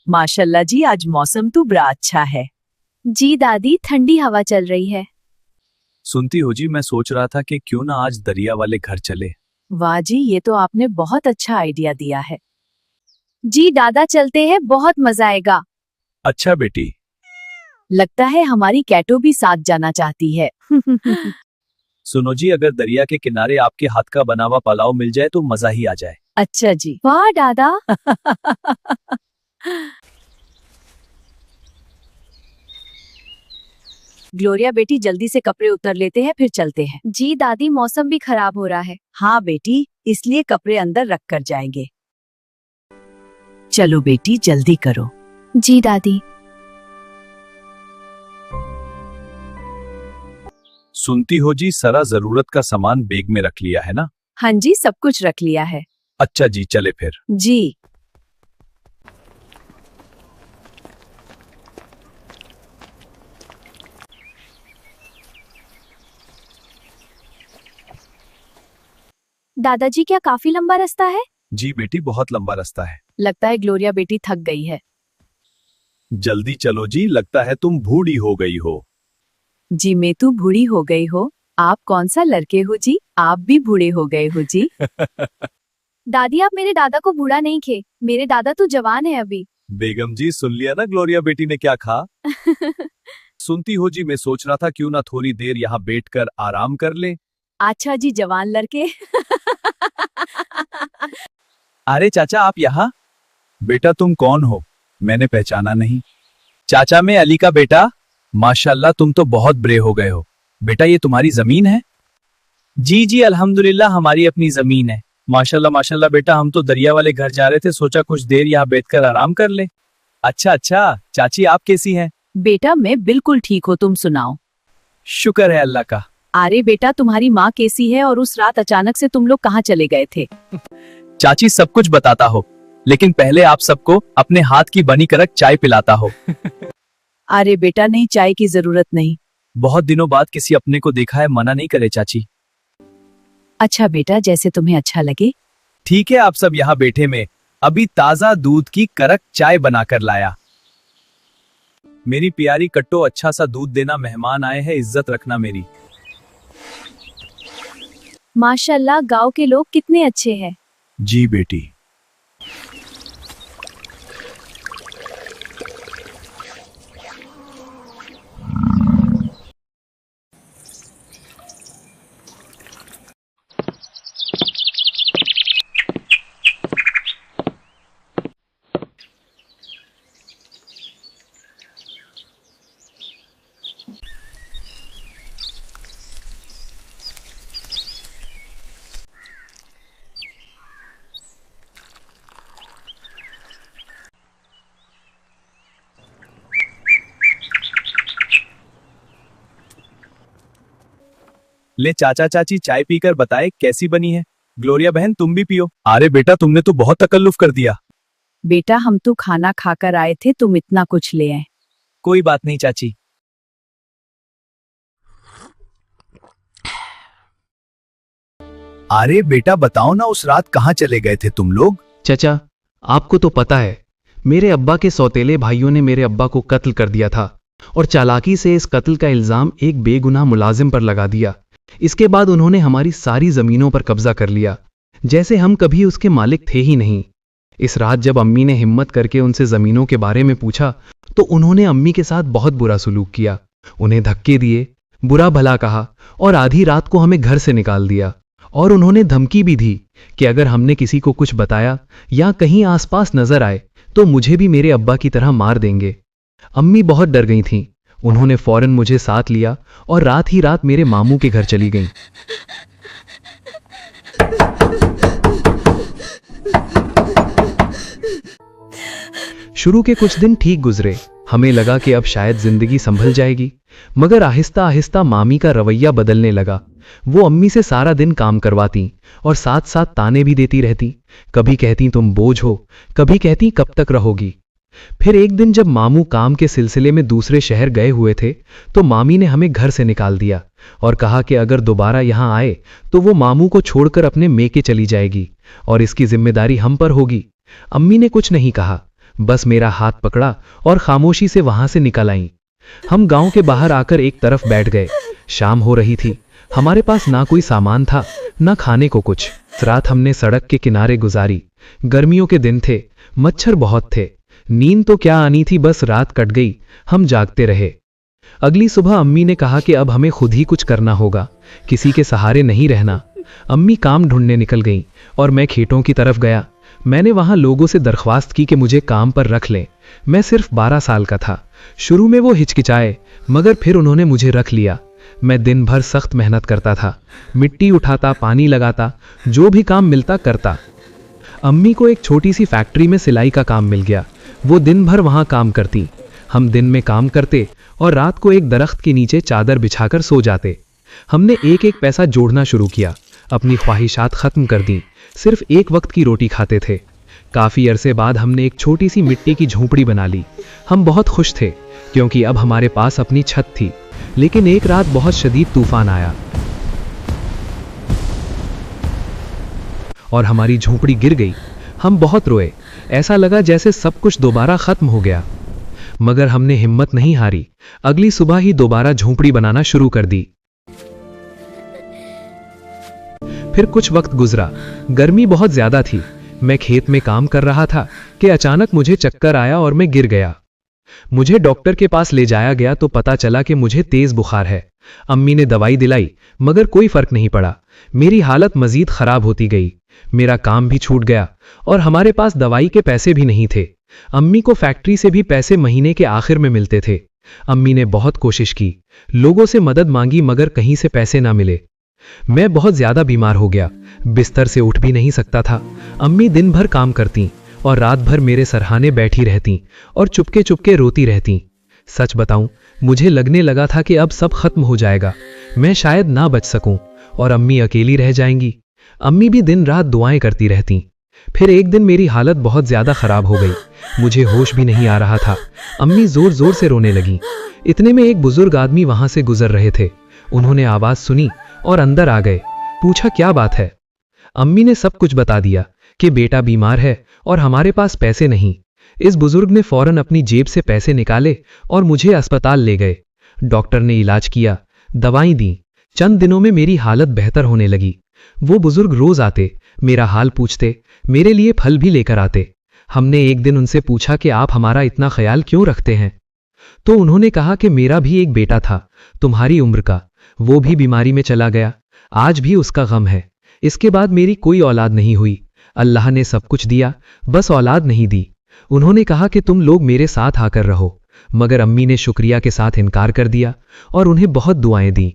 माशाल्लाह जी, आज मौसम तो बड़ा अच्छा है। जी दादी, ठंडी हवा चल रही है। सुनती हो जी, मैं सोच रहा था कि क्यों ना आज दरिया वाले घर चले। वाह जी, ये तो आपने बहुत अच्छा आइडिया दिया है। जी दादा, चलते हैं, बहुत मजा आएगा। अच्छा बेटी। लगता है हमारी कैटो भी साथ जाना चाहती है। सुनो जी, अगर दरिया के किनारे आपके हाथ का बना हुआ पुलाव मिल जाए तो मजा ही आ जाए। अच्छा जी। वाह दादा। ग्लोरिया बेटी, जल्दी से कपड़े उतर लेते हैं, फिर चलते हैं। जी दादी, मौसम भी खराब हो रहा है। हाँ बेटी, इसलिए कपड़े अंदर रख कर जाएंगे। चलो बेटी, जल्दी करो। जी दादी। सुनती हो जी, सारा जरूरत का सामान बैग में रख लिया है ना? हाँ जी, सब कुछ रख लिया है। अच्छा जी, चले फिर। जी। दादाजी, क्या काफी लंबा रास्ता है? जी बेटी, बहुत लंबा रास्ता है। लगता है ग्लोरिया बेटी थक गई है। जल्दी चलो जी, लगता है तुम बूढ़ी हो गई हो। जी, मैं तो बूढ़ी हो गई हो। आप कौन सा लड़के हो जी, आप भी बूढ़े हो गए हो जी। दादी, आप मेरे दादा को बूढ़ा नहीं खे, मेरे दादा तो जवान है अभी। बेगम जी, सुन लिया ना ग्लोरिया बेटी ने क्या कहा? सुनती हो जी, मैं सोच रहा था क्यों ना थोड़ी देर यहाँ बैठकर आराम कर ले। अच्छा जी, जवान लड़के। अरे चाचा, आप यहाँ? बेटा तुम कौन हो? मैंने पहचाना नहीं। चाचा, मैं अली का बेटा। माशाल्लाह, तुम तो बहुत बड़े हो गए हो। बेटा, ये तुम्हारी जमीन है? जी जी, अल्हम्दुलिल्लाह, हमारी अपनी जमीन है। माशाल्लाह माशाल्लाह बेटा, हम तो दरिया वाले घर जा रहे थे, सोचा कुछ देर यहाँ बैठकर आराम कर ले। अच्छा अच्छा, चाची आप कैसी हैं? बेटा, मैं बिल्कुल ठीक हूँ, तुम सुनाओ। शुक्र है अल्लाह का। अरे बेटा, तुम्हारी माँ कैसी है, और उस रात अचानक से तुम लोग कहाँ चले गए थे? चाची सब कुछ बताता हो, लेकिन पहले आप सबको अपने हाथ की बनी करक चाय पिलाता हो। अरे बेटा, नहीं, चाय की जरूरत नहीं। बहुत दिनों बाद किसी अपने को देखा है, मना नहीं करे चाची। अच्छा बेटा, जैसे तुम्हें अच्छा लगे। ठीक है, आप सब यहाँ बैठे, में अभी ताजा दूध की करक चाय बनाकर लाया। मेरी प्यारी कट्टो, अच्छा सा दूध देना, मेहमान आए हैं, इज्जत रखना मेरी। माशाल्लाह, गांव के लोग कितने अच्छे हैं। जी बेटी। ले चाचा चाची, चाय पीकर बताए कैसी बनी है। ग्लोरिया बहन, तुम भी पियो। अरे बेटा, तुमने तो बहुत तकल्लुफ कर दिया। बेटा, हम तो खाना खाकर आए थे, तुम इतना कुछ ले आए। कोई बात नहीं चाची। अरे बेटा बताओ ना, उस रात कहाँ चले गए थे तुम लोग? चचा, आपको तो पता है, मेरे अब्बा के सौतेले भाइयों ने मेरे अब्बा को कत्ल कर दिया था, और चालाकी से इस कत्ल का इल्जाम एक बेगुनाह मुलाजिम पर लगा दिया। इसके बाद उन्होंने हमारी सारी जमीनों पर कब्जा कर लिया, जैसे हम कभी उसके मालिक थे ही नहीं। इस रात जब अम्मी ने हिम्मत करके उनसे जमीनों के बारे में पूछा, तो उन्होंने अम्मी के साथ बहुत बुरा सलूक किया, उन्हें धक्के दिए, बुरा भला कहा, और आधी रात को हमें घर से निकाल दिया। और उन्होंने धमकी भी दी कि अगर हमने किसी को कुछ बताया या कहीं आसपास नजर आए तो मुझे भी मेरे अब्बा की तरह मार देंगे। अम्मी बहुत डर गई थीं। उन्होंने फौरन मुझे साथ लिया और रात ही रात मेरे मामू के घर चली गईं। शुरू के कुछ दिन ठीक गुजरे, हमें लगा कि अब शायद जिंदगी संभल जाएगी, मगर आहिस्ता आहिस्ता मामी का रवैया बदलने लगा। वो अम्मी से सारा दिन काम करवाती और साथ साथ ताने भी देती रहती। कभी कहती तुम बोझ हो, कभी कहती कब तक रहोगी। फिर एक दिन जब मामू काम के सिलसिले में दूसरे शहर गए हुए थे, तो मामी ने हमें घर से निकाल दिया और कहा कि अगर दोबारा यहां आए तो वो मामू को छोड़कर अपने मेके चली जाएगी और इसकी जिम्मेदारी हम पर होगी। अम्मी ने कुछ नहीं कहा, बस मेरा हाथ पकड़ा और खामोशी से वहां से निकल आई। हम गांव के बाहर आकर एक तरफ बैठ गए। शाम हो रही थी। हमारे पास ना कोई सामान था, ना खाने को कुछ। रात हमने सड़क के किनारे गुजारी। गर्मियों के दिन थे, मच्छर बहुत थे। नींद तो क्या आनी थी, बस रात कट गई। हम जागते रहे। अगली सुबह अम्मी ने कहा कि अब हमें खुद ही कुछ करना होगा, किसी के सहारे नहीं रहना। अम्मी काम ढूंढने निकल गईं और मैं खेतों की तरफ गया। मैंने वहां लोगों से दरख्वास्त की कि मुझे काम पर रख लें। मैं सिर्फ 12 साल का था। शुरू में वो हिचकिचाए, मगर फिर उन्होंने मुझे रख लिया। मैं दिन भर सख्त मेहनत करता था, मिट्टी उठाता, पानी लगाता, जो भी काम मिलता करता। अम्मी को एक छोटी सी फैक्ट्री में सिलाई का काम मिल गया। वो दिन भर वहां काम करती। हम दिन में काम करते और रात को एक दरख्त के नीचे चादर बिछाकर सो जाते। हमने एक एक पैसा जोड़ना शुरू किया, अपनी ख्वाहिशात खत्म कर दी। सिर्फ एक वक्त की रोटी खाते थे। काफी अरसे बाद हमने एक छोटी सी मिट्टी की झोंपड़ी बना ली। हम बहुत खुश थे क्योंकि अब हमारे पास अपनी छत थी। लेकिन एक रात बहुत शदीद तूफान आया और हमारी झोंपड़ी गिर गई। हम बहुत रोए। ऐसा लगा जैसे सब कुछ दोबारा खत्म हो गया। मगर हमने हिम्मत नहीं हारी। अगली सुबह ही दोबारा झोंपड़ी बनाना शुरू कर दी। फिर कुछ वक्त गुजरा। गर्मी बहुत ज्यादा थी। मैं खेत में काम कर रहा था कि अचानक मुझे चक्कर आया और मैं गिर गया। मुझे डॉक्टर के पास ले जाया गया तो पता चला कि मुझे तेज बुखार है। अम्मी ने दवाई दिलाई, मगर कोई फर्क नहीं पड़ा। मेरी हालत मजीद खराब होती गई। मेरा काम भी छूट गया और हमारे पास दवाई के पैसे भी नहीं थे। अम्मी को फैक्ट्री से भी पैसे महीने के आखिर में मिलते थे। अम्मी ने बहुत कोशिश की, लोगों से मदद मांगी, मगर कहीं से पैसे ना मिले। मैं बहुत ज्यादा बीमार हो गया, बिस्तर से उठ भी नहीं सकता था। अम्मी दिन भर काम करती और रात भर मेरे सरहाने बैठी रहती और चुपके चुपके रोती रहती। सच बताऊं, मुझे लगने लगा था कि अब सब खत्म हो जाएगा, मैं शायद ना बच सकूं और अम्मी अकेली रह जाएंगी। अम्मी भी दिन रात दुआएं करती रहती। फिर एक दिन मेरी हालत बहुत ज्यादा खराब हो गई। मुझे होश भी नहीं आ रहा था। अम्मी जोर जोर से रोने लगी। इतने में एक बुजुर्ग आदमी वहां से गुजर रहे थे। उन्होंने आवाज सुनी और अंदर आ गए। पूछा क्या बात है। अम्मी ने सब कुछ बता दिया कि बेटा बीमार है और हमारे पास पैसे नहीं। इस बुजुर्ग ने फौरन अपनी जेब से पैसे निकाले और मुझे अस्पताल ले गए। डॉक्टर ने इलाज किया, दवाई दी। चंद दिनों में मेरी हालत बेहतर होने लगी। वो बुजुर्ग रोज आते, मेरा हाल पूछते, मेरे लिए फल भी लेकर आते। हमने एक दिन उनसे पूछा कि आप हमारा इतना ख्याल क्यों रखते हैं। तो उन्होंने कहा कि मेरा भी एक बेटा था, तुम्हारी उम्र का, वो भी बीमारी में चला गया। आज भी उसका गम है। इसके बाद मेरी कोई औलाद नहीं हुई। अल्लाह ने सब कुछ दिया, बस औलाद नहीं दी। उन्होंने कहा कि तुम लोग मेरे साथ आकर रहो, मगर अम्मी ने शुक्रिया के साथ इनकार कर दिया और उन्हें बहुत दुआएं दी।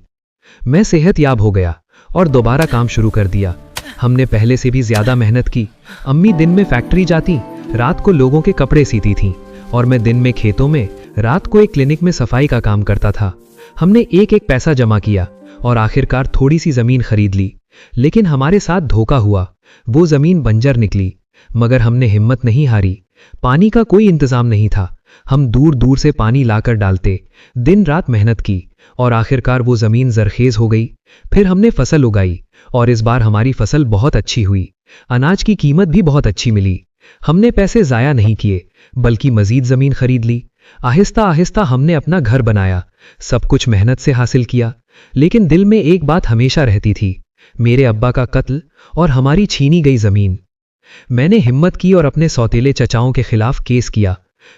मैं सेहतयाब हो गया और दोबारा काम शुरू कर दिया। हमने पहले से भी ज्यादा मेहनत की। अम्मी दिन में फैक्ट्री जाती, रात को लोगों के कपड़े सीती थीं और मैं दिन में खेतों में, रात को एक क्लिनिक में सफाई का काम करता था। हमने एक एक पैसा जमा किया और आखिरकार थोड़ी सी जमीन खरीद ली। लेकिन हमारे साथ धोखा हुआ, वो जमीन बंजर निकली। मगर हमने हिम्मत नहीं हारी। पानी का कोई इंतजाम नहीं था। हम दूर दूर से पानी लाकर डालते, दिन रात मेहनत की और आखिरकार वो जमीन जरखेज हो गई। फिर हमने फसल उगाई और इस बार हमारी फसल बहुत अच्छी हुई। अनाज की कीमत भी बहुत अच्छी मिली। हमने पैसे जाया नहीं किए, बल्कि मजीद जमीन खरीद ली। आहिस्ता आहिस्ता हमने अपना घर बनाया। सब कुछ मेहनत से हासिल किया। लेकिन दिल में एक बात हमेशा रहती थी, मेरे अब्बा का कत्ल और हमारी छीनी गई जमीन। मैंने हिम्मत की और अपने सौतेले चचाओं के खिलाफ केस किया।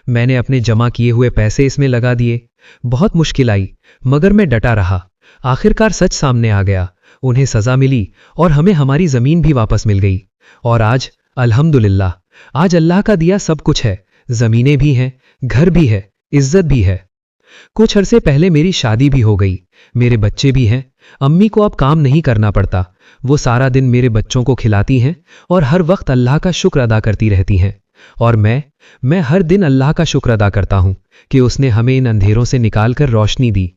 मैंने अपने जमा किए हुए पैसे इसमें लगा दिए। बहुत मुश्किल आई, मगर मैं डटा रहा। आखिरकार सच सामने आ गया। उन्हें सजा मिली और हमें हमारी जमीन भी वापस मिल गई। और आज अल्हम्दुलिल्लाह, आज अल्लाह का दिया सब कुछ है। जमीनें भी हैं, घर भी है, इज्जत भी है। कुछ अरसे पहले मेरी शादी भी हो गई। मेरे बच्चे भी हैं। अम्मी को अब काम नहीं करना पड़ता। वो सारा दिन मेरे बच्चों को खिलाती हैं और हर वक्त अल्लाह का शुक्र अदा करती रहती हैं। और मैं हर दिन अल्लाह का शुक्र अदा करता हूं कि उसने हमें इन अंधेरों से निकालकर रोशनी दी।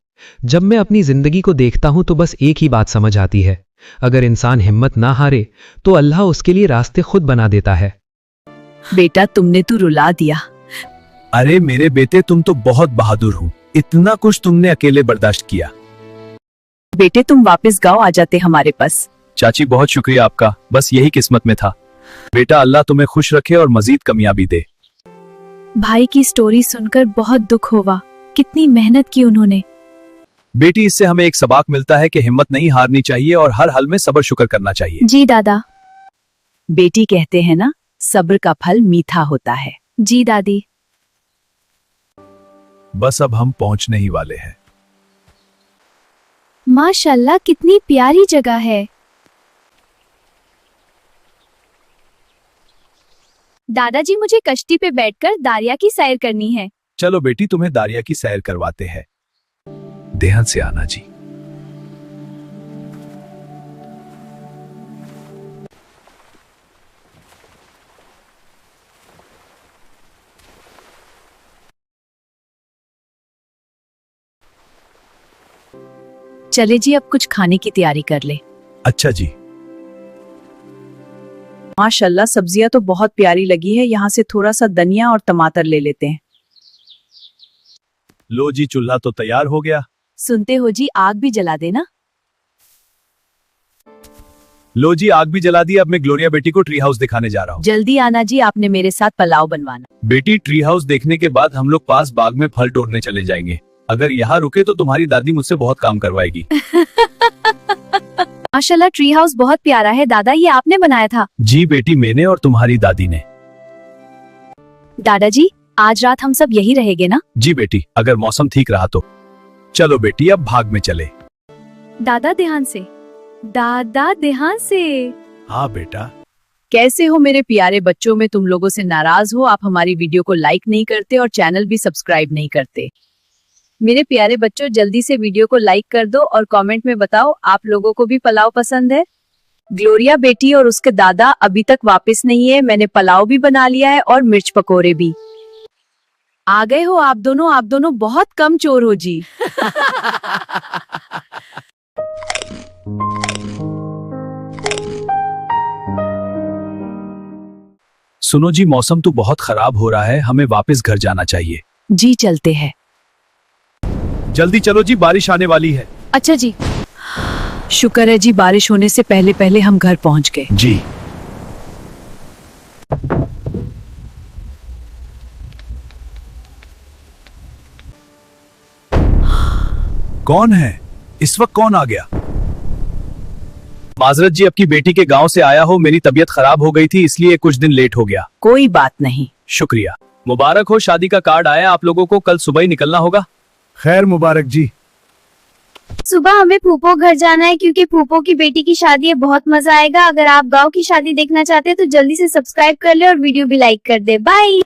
जब मैं अपनी जिंदगी को देखता हूं तो बस एक ही बात समझ आती है, अगर इंसान हिम्मत ना हारे तो अल्लाह उसके लिए रास्ते खुद बना देता है। बेटा तुमने तो रुला दिया। अरे मेरे बेटे, तुम तो बहुत बहादुर हो। इतना कुछ तुमने अकेले बर्दाश्त किया। बेटे तुम वापस गांव आ जाते हमारे पास। चाची बहुत शुक्रिया आपका, बस यही किस्मत में था। बेटा अल्लाह तुम्हें खुश रखे और मजीद कामयाबी दे। भाई की स्टोरी सुनकर बहुत दुख हुआ। कितनी मेहनत की उन्होंने। बेटी, इससे हमें एक सबक मिलता है कि हिम्मत नहीं हारनी चाहिए और हर हाल में सब्र शुक्र करना चाहिए। जी दादा। बेटी, कहते हैं ना, सब्र का फल मीठा होता है। जी दादी। बस अब हम पहुंचने ही वाले हैं। माशाल्लाह, कितनी प्यारी जगह है। दादाजी, मुझे कश्ती पे बैठकर दारिया की सैर करनी है। चलो बेटी, तुम्हें दारिया की सैर करवाते हैं। ध्यान से आना जी। चले जी, अब कुछ खाने की तैयारी कर ले। अच्छा जी। माशाल्लाह, सब्जियां तो बहुत प्यारी लगी है। यहाँ से थोड़ा सा धनिया और टमाटर ले लेते हैं। लो जी, चूल्हा तो तैयार हो गया। सुनते हो जी, आग भी जला देना। लो जी, आग भी जला दी। अब मैं ग्लोरिया बेटी को ट्री हाउस दिखाने जा रहा हूँ। जल्दी आना जी, आपने मेरे साथ पुलाव बनवाना। बेटी, ट्री हाउस देखने के बाद हम लोग पास बाग में फल तोड़ने चले जाएंगे। अगर यहाँ रुके तो तुम्हारी दादी मुझसे बहुत काम करवाएगी। माशाल्लाह, ट्री हाउस बहुत प्यारा है। दादा, ये आपने बनाया था? जी बेटी, मैंने और तुम्हारी दादी ने। दादाजी, आज रात हम सब यही रहेंगे ना? जी बेटी, अगर मौसम ठीक रहा तो। चलो बेटी, अब भाग में चले। दादा ध्यान से। दादा ध्यान से। हाँ बेटा। कैसे हो मेरे प्यारे बच्चों? में तुम लोगों से नाराज हो, आप हमारी वीडियो को लाइक नहीं करते और चैनल भी सब्सक्राइब नहीं करते। मेरे प्यारे बच्चों, जल्दी से वीडियो को लाइक कर दो और कमेंट में बताओ आप लोगों को भी पुलाव पसंद है। ग्लोरिया बेटी और उसके दादा अभी तक वापस नहीं है। मैंने पुलाव भी बना लिया है और मिर्च पकोड़े भी। आ गए हो आप दोनों बहुत कम चोर हो जी। सुनो जी, मौसम तो बहुत खराब हो रहा है, हमें वापस घर जाना चाहिए। जी चलते हैं। जल्दी चलो जी, बारिश आने वाली है। अच्छा जी। शुक्र है जी, बारिश होने से पहले पहले हम घर पहुंच गए। जी। कौन है? इस वक्त कौन आ गया? माजरत जी, आपकी बेटी के गांव से आया हो। मेरी तबीयत खराब हो गई थी, इसलिए कुछ दिन लेट हो गया। कोई बात नहीं। शुक्रिया। मुबारक हो, शादी का कार्ड आया आप लोगों को। कल सुबह ही निकलना होगा। खैर मुबारक जी। सुबह हमें फूफो घर जाना है क्योंकि फूफो की बेटी की शादी है। बहुत मजा आएगा। अगर आप गांव की शादी देखना चाहते हैं तो जल्दी से सब्सक्राइब कर ले और वीडियो भी लाइक कर दे। बाय।